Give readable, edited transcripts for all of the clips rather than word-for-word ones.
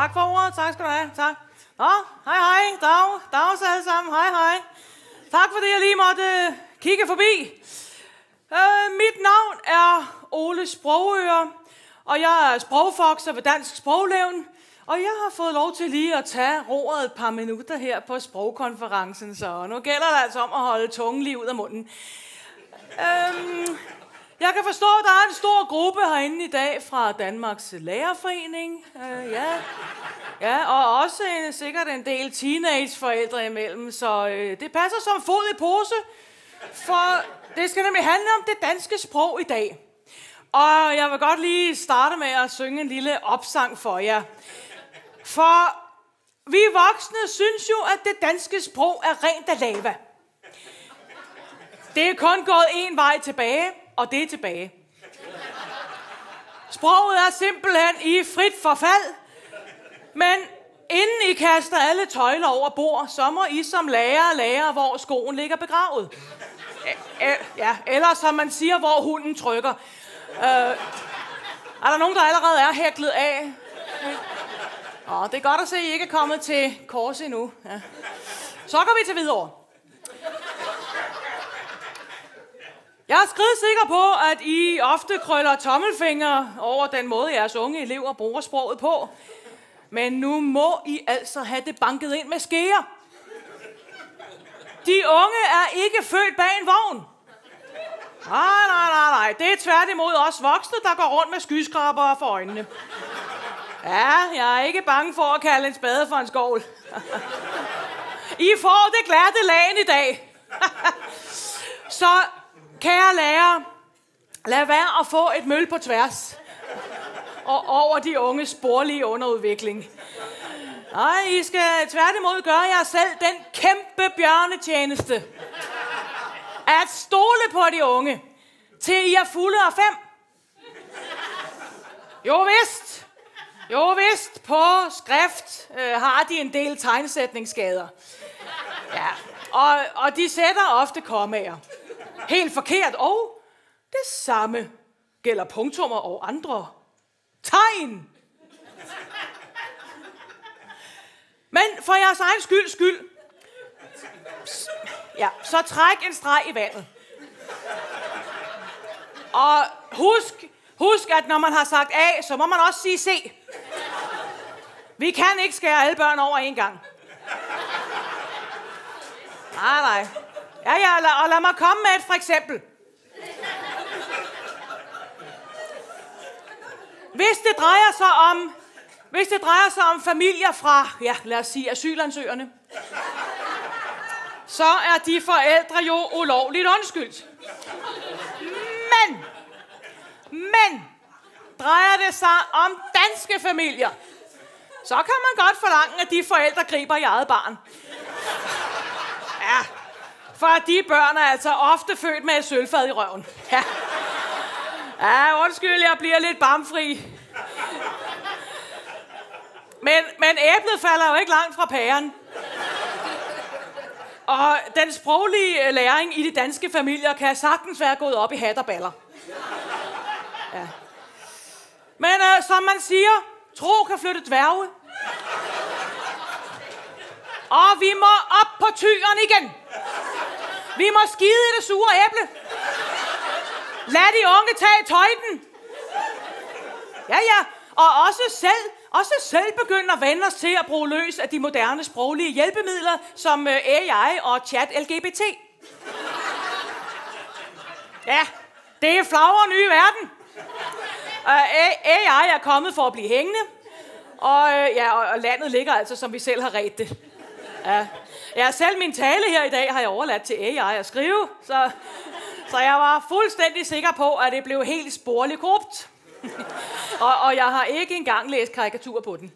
Tak for ordet. Tak skal du have. Tak. Nå, hej. Dags alle sammen. Hej. Tak fordi jeg lige måtte kigge forbi. Mit navn er Ole Sprogøre, og jeg er sprogfokser ved Dansk Sproglevn. Og jeg har fået lov til lige at tage roret et par minutter her på sprogkonferencen, så nu gælder det altså om at holde tungen lige ud af munden. Jeg kan forstå, at der er en stor gruppe herinde i dag fra Danmarks Lærerforening. Ja, og også sikkert en del teenageforældre imellem, så det passer som fod i pose, for det skal nemlig handle om det danske sprog i dag. Og jeg vil godt lige starte med at synge en lille opsang for jer. For vi voksne synes jo, at det danske sprog er rent af lava. Det er kun gået en vej tilbage, og det er tilbage. Sproget er simpelthen i frit forfald, men inden I kaster alle tøjler over bord, så må I som lære, hvor skoen ligger begravet. Eller som man siger, hvor hunden trykker. Er der nogen, der allerede er hæklet af? Det er godt at se, at I ikke er kommet til kors endnu. Ja. Så går vi til Hvidovre. Jeg er skridsikker på, at I ofte krøller tommelfingre over den måde, jeres unge elever bruger sproget på. Men nu må I altså have det banket ind med skeer. De unge er ikke født bag en vogn. Nej. Det er tværtimod os voksne, der går rundt med skyskrabere for øjnene. Ja, jeg er ikke bange for at kalde en spade for en skovl. I får det glatte lagen i dag. Så, kære lærere, lad være at få et møl på tværs og over de unges sporlige underudvikling. Nej, I skal tværtimod gøre jer selv den kæmpe bjørnetjeneste at stole på de unge, til I er fulde af 5. Jo vist, på skrift har de en del tegnsætningsskader. Ja, og de sætter ofte kommaer. Helt forkert, og det samme gælder punktummer og andre tegn. Men for jeres egen skyld, så træk en streg i vandet. Og husk, at når man har sagt A, så må man også sige C. Vi kan ikke skære alle børn over en gang. Nej. Ja, og lad mig komme med et for eksempel. Hvis det drejer sig om familier fra, lad os sige, asylansøgerne, så er de forældre jo ulovligt undskyldt. Men drejer det sig om danske familier, så kan man godt forlange, at de forældre griber i eget barn. Ja, for de børn er altså ofte født med et sølvfad i røven. Ja, undskyld, jeg bliver lidt bamfri. Men æblet falder jo ikke langt fra pæren. Og den sproglige læring i de danske familier kan sagtens være gået op i hat og baller. Ja. Men som man siger, tro kan flytte dværge. Og vi må op på tyren igen. Vi må skide i det sure æble. Lad de unge tage tøjden. Ja. Og også selv begynde at vende os til at bruge løs af de moderne sproglige hjælpemidler, som AI og chat-LGBT. Ja, det er flagre nye verden. AI er kommet for at blive hængende, og landet ligger altså, som vi selv har redt det. Ja, selv min tale her i dag har jeg overladt til AI at skrive, så jeg var fuldstændig sikker på, at det blev helt sporligt korrupt. og jeg har ikke engang læst karikatur på den.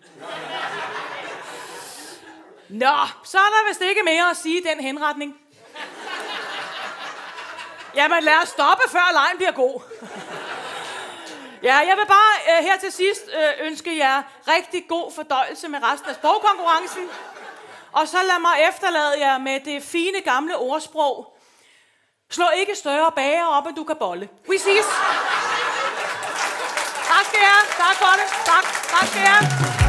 Nå, så er der vist ikke mere at sige i den henretning. Jamen lad os stoppe, før lejen bliver god. Ja, jeg vil bare her til sidst ønske jer rigtig god fordøjelse med resten af sprogkonkurrencen. Og så lad mig efterlade jer med det fine gamle ordsprog. Slå ikke større bager op, end du kan bolle. We sees. Tak skal I have. Tak for det. Tak skal I have.